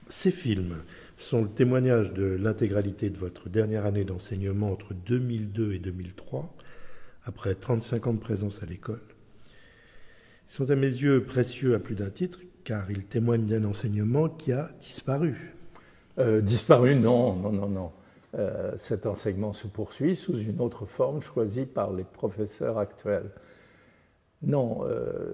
Ces films sont le témoignage de l'intégralité de votre dernière année d'enseignement entre 2002 et 2003, après 35 ans de présence à l'école. Ils sont à mes yeux précieux à plus d'un titre, car ils témoignent d'un enseignement qui a disparu. Disparu, non, non, non, non. Cet enseignement se poursuit sous une autre forme choisie par les professeurs actuels. Non,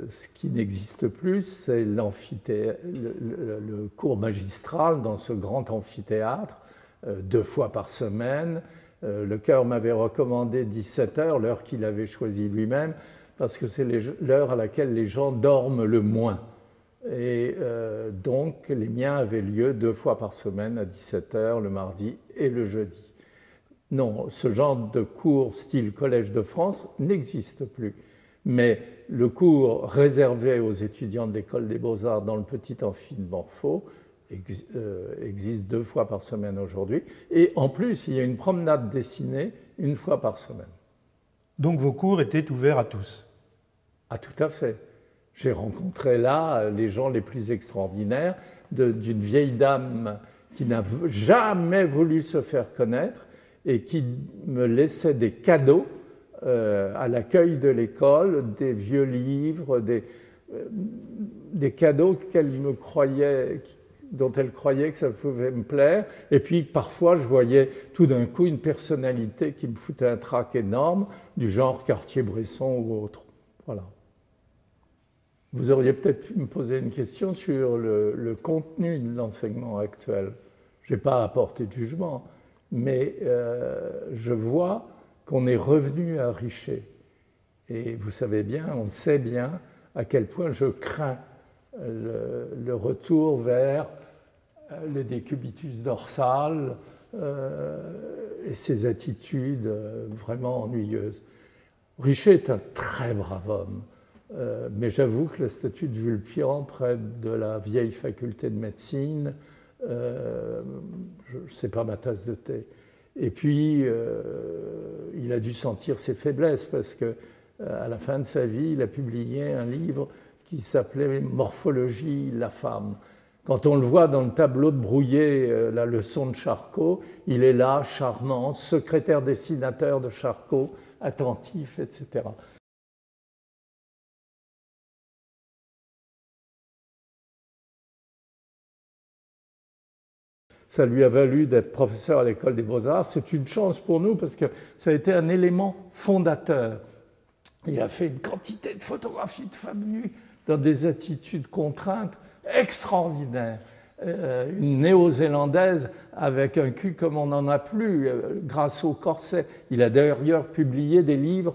ce qui n'existe plus, c'est le cours magistral dans ce grand amphithéâtre, 2 fois par semaine. Le chœur m'avait recommandé 17 heures, l'heure qu'il avait choisie lui-même, parce que c'est l'heure à laquelle les gens dorment le moins. Et donc, les miens avaient lieu 2 fois par semaine à 17 heures, le mardi et le jeudi. Non, ce genre de cours style Collège de France n'existe plus. Mais le cours réservé aux étudiants de l'École des Beaux-Arts dans le petit amphi de Morpho existe 2 fois par semaine aujourd'hui. Et en plus, il y a une promenade dessinée 1 fois par semaine. Donc vos cours étaient ouverts à tous? Ah, tout à fait. J'ai rencontré là les gens les plus extraordinaires, d'une vieille dame qui n'a jamais voulu se faire connaître et qui me laissait des cadeaux à l'accueil de l'école, des vieux livres, des cadeaux dont elle croyait que ça pouvait me plaire. Et puis parfois, je voyais tout d'un coup une personnalité qui me foutait un trac énorme, du genre Cartier-Bresson ou autre. Voilà. Vous auriez peut-être pu me poser une question sur le contenu de l'enseignement actuel. Je n'ai pas apporté de jugement, mais je vois qu'on est revenu à Richer. Et vous savez bien, on sait bien à quel point je crains le retour vers le décubitus dorsal et ses attitudes vraiment ennuyeuses. Richer est un très brave homme. Mais j'avoue que le statut de Vulpian près de la vieille faculté de médecine, c'est pas ma tasse de thé. Et puis, il a dû sentir ses faiblesses parce que à la fin de sa vie, il a publié un livre qui s'appelait Morphologie, la femme. Quand on le voit dans le tableau de Brouillet, la leçon de Charcot, il est là, charmant, secrétaire dessinateur de Charcot, attentif, etc. Ça lui a valu d'être professeur à l'École des Beaux-Arts. C'est une chance pour nous parce que ça a été un élément fondateur. Il a fait une quantité de photographies de femmes nues dans des attitudes contraintes extraordinaires. Une néo-zélandaise avec un cul comme on n'en a plus grâce au corset. Il a d'ailleurs publié des livres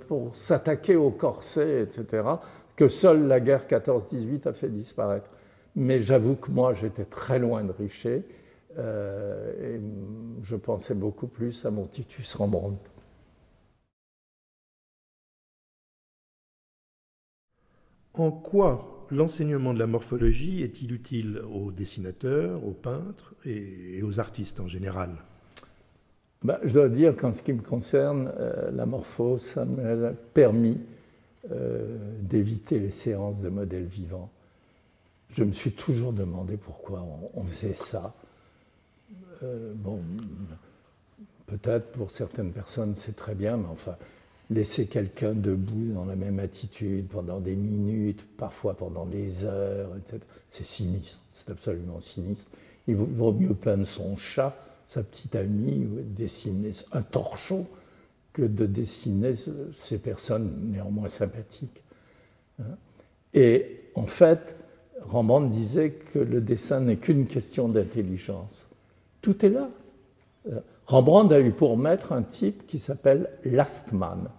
pour s'attaquer au corset, etc., que seule la guerre 14-18 a fait disparaître. Mais j'avoue que moi, j'étais très loin de Richer et je pensais beaucoup plus à mon Titus Rembrandt. En quoi l'enseignement de la morphologie est-il utile aux dessinateurs, aux peintres et aux artistes en général? Je dois dire qu'en ce qui me concerne, la morpho, ça m'a permis d'éviter les séances de modèles vivants. Je me suis toujours demandé pourquoi on faisait ça. Peut-être pour certaines personnes c'est très bien, mais enfin, laisser quelqu'un debout dans la même attitude pendant des minutes, parfois pendant des heures, etc., c'est sinistre, c'est absolument sinistre. Il vaut mieux peindre son chat, sa petite amie, ou dessiner un torchon que de dessiner ces personnes néanmoins sympathiques. Et en fait, Rembrandt disait que le dessin n'est qu'une question d'intelligence. Tout est là. Rembrandt a eu pour maître un type qui s'appelle Lastmann.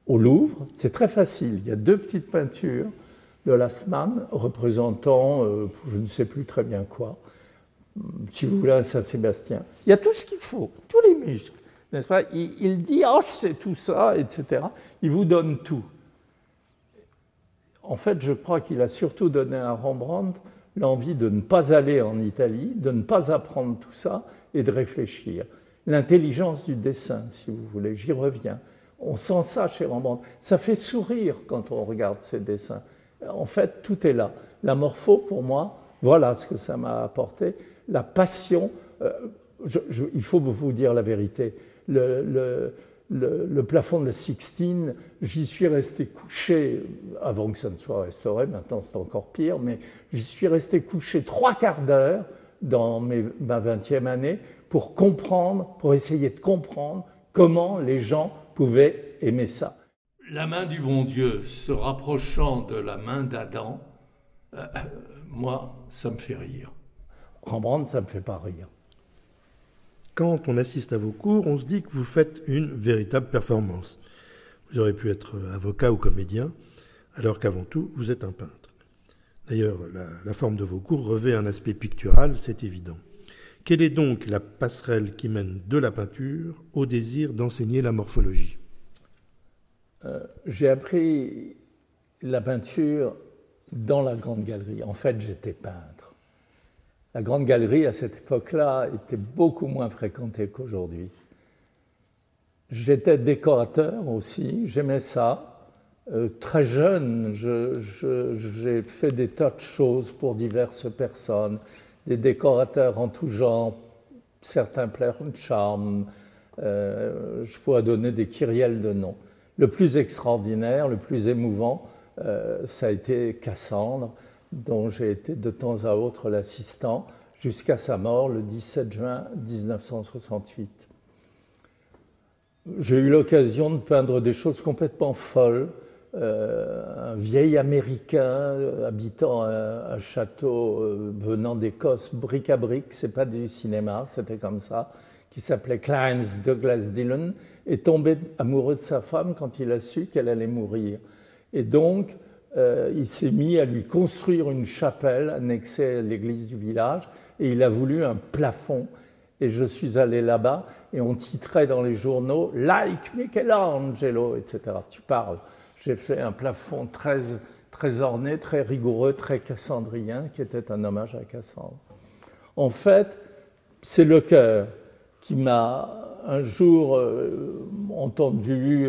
Au Louvre, c'est très facile. Il y a 2 petites peintures de Lastmann représentant, je ne sais plus très bien quoi, si vous voulez, un Saint-Sébastien. Il y a tout ce qu'il faut, tous les muscles, n'est-ce pas? Il dit « Ah, je sais tout ça », etc. Il vous donne tout. En fait, je crois qu'il a surtout donné à Rembrandt l'envie de ne pas aller en Italie, de ne pas apprendre tout ça et de réfléchir. L'intelligence du dessin, si vous voulez, j'y reviens. On sent ça chez Rembrandt. Ça fait sourire quand on regarde ses dessins. En fait, tout est là. La morpho, pour moi, Voilà ce que ça m'a apporté, la passion. Il faut vous dire la vérité. Le plafond de la Sixtine, j'y suis resté couché, avant que ça ne soit restauré, maintenant c'est encore pire, mais j'y suis resté couché 3/4 d'heure dans ma 20e année pour comprendre, pour essayer de comprendre comment les gens pouvaient aimer ça. La main du bon Dieu se rapprochant de la main d'Adam, moi, ça me fait rire. Rembrandt, ça ne me fait pas rire. Quand on assiste à vos cours, on se dit que vous faites une véritable performance. Vous aurez pu être avocat ou comédien, alors qu'avant tout, vous êtes un peintre. D'ailleurs, la forme de vos cours revêt un aspect pictural, c'est évident. Quelle est donc la passerelle qui mène de la peinture au désir d'enseigner la morphologie ? J'ai appris la peinture dans la Grande Galerie. En fait, j'étais peintre. La Grande Galerie, à cette époque-là, était beaucoup moins fréquentée qu'aujourd'hui. J'étais décorateur aussi, j'aimais ça. Très jeune, j'ai fait des tas de choses pour diverses personnes, des décorateurs en tout genre, certains plein de charme. Je pourrais donner des kyrielles de noms. Le plus extraordinaire, le plus émouvant, ça a été Cassandre, dont j'ai été de temps à autre l'assistant, jusqu'à sa mort le 17 juin 1968. J'ai eu l'occasion de peindre des choses complètement folles. Un vieil Américain habitant un château venant d'Écosse, brique à brique, c'est pas du cinéma, c'était comme ça, qui s'appelait Clarence Douglas Dillon, est tombé amoureux de sa femme quand il a su qu'elle allait mourir. Et donc, il s'est mis à lui construire une chapelle annexée à l'église du village, et il a voulu un plafond. Et je suis allé là-bas, et on titrait dans les journaux « Like Michelangelo », etc. Tu parles. J'ai fait un plafond très orné, très rigoureux, très cassandrien, qui était un hommage à Cassandre. En fait, c'est le cœur qui m'a un jour entendu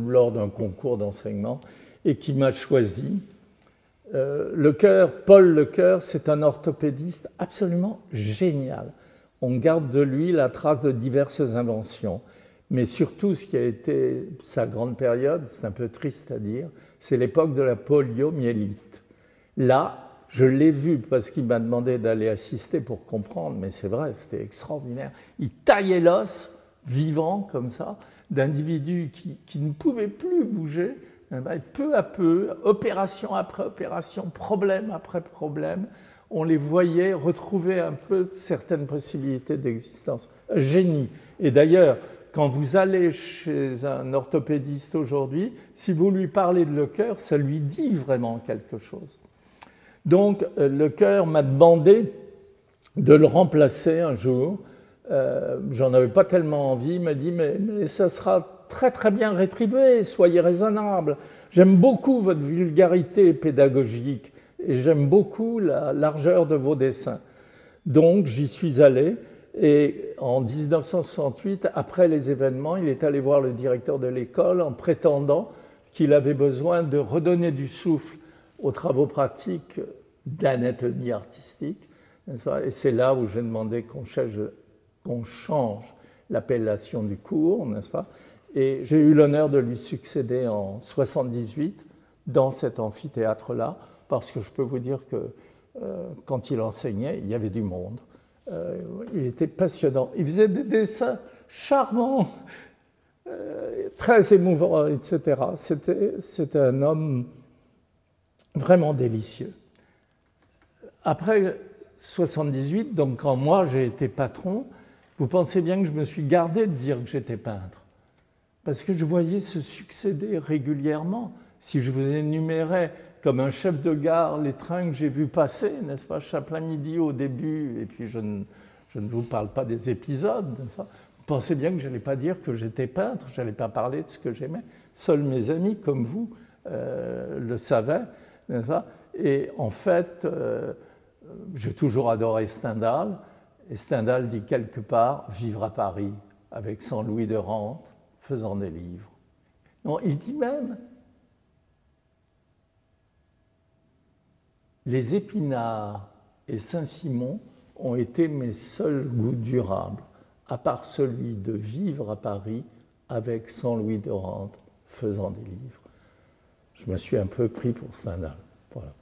lors d'un concours d'enseignement et qui m'a choisi. Paul Lecoeur, c'est un orthopédiste absolument génial. On garde de lui la trace de diverses inventions. Mais surtout, ce qui a été sa grande période, c'est un peu triste à dire, c'est l'époque de la poliomyélite. Là, je l'ai vu parce qu'il m'a demandé d'aller assister pour comprendre, mais c'est vrai, c'était extraordinaire. Il taillait l'os, vivant comme ça, d'individus qui ne pouvaient plus bouger. Et peu à peu, opération après opération, problème après problème, on les voyait retrouver un peu certaines possibilités d'existence. Génie. Et d'ailleurs, quand vous allez chez un orthopédiste aujourd'hui, si vous lui parlez de Lecoeur, ça lui dit vraiment quelque chose. Donc, Lecoeur m'a demandé de le remplacer un jour. J'en avais pas tellement envie. Il m'a dit, mais ça sera très très bien rétribué, soyez raisonnable. J'aime beaucoup votre vulgarité pédagogique et j'aime beaucoup la largeur de vos dessins. Donc, j'y suis allé. Et en 1968, après les événements, il est allé voir le directeur de l'école en prétendant qu'il avait besoin de redonner du souffle aux travaux pratiques d'anatomie artistique. Et c'est là où j'ai demandé qu'on change l'appellation du cours, n'est-ce pas? Et j'ai eu l'honneur de lui succéder en 78 dans cet amphithéâtre-là, parce que je peux vous dire que quand il enseignait, il y avait du monde. Il était passionnant. Il faisait des dessins charmants, très émouvants, etc. C'était un homme vraiment délicieux. Après 78, donc quand moi j'ai été patron, vous pensez bien que je me suis gardé de dire que j'étais peintre. Parce que je voyais se succéder régulièrement. Si je vous énumérais comme un chef de gare les trains que j'ai vus passer, n'est-ce pas, Chaplin-Midi au début, et puis je ne vous parle pas des épisodes, n'est-ce pas? Vous pensez bien que je n'allais pas dire que j'étais peintre, je n'allais pas parler de ce que j'aimais. Seuls mes amis comme vous le savaient, n'est-ce pas? Et en fait, j'ai toujours adoré Stendhal, et Stendhal dit quelque part « vivre à Paris avec 100 louis de rente, faisant des livres ». Non, il dit même les épinards et Saint-Simon ont été mes seuls goûts durables, à part celui de vivre à Paris avec 100 louis de rente, faisant des livres. Je me suis un peu pris pour Stendhal. Voilà.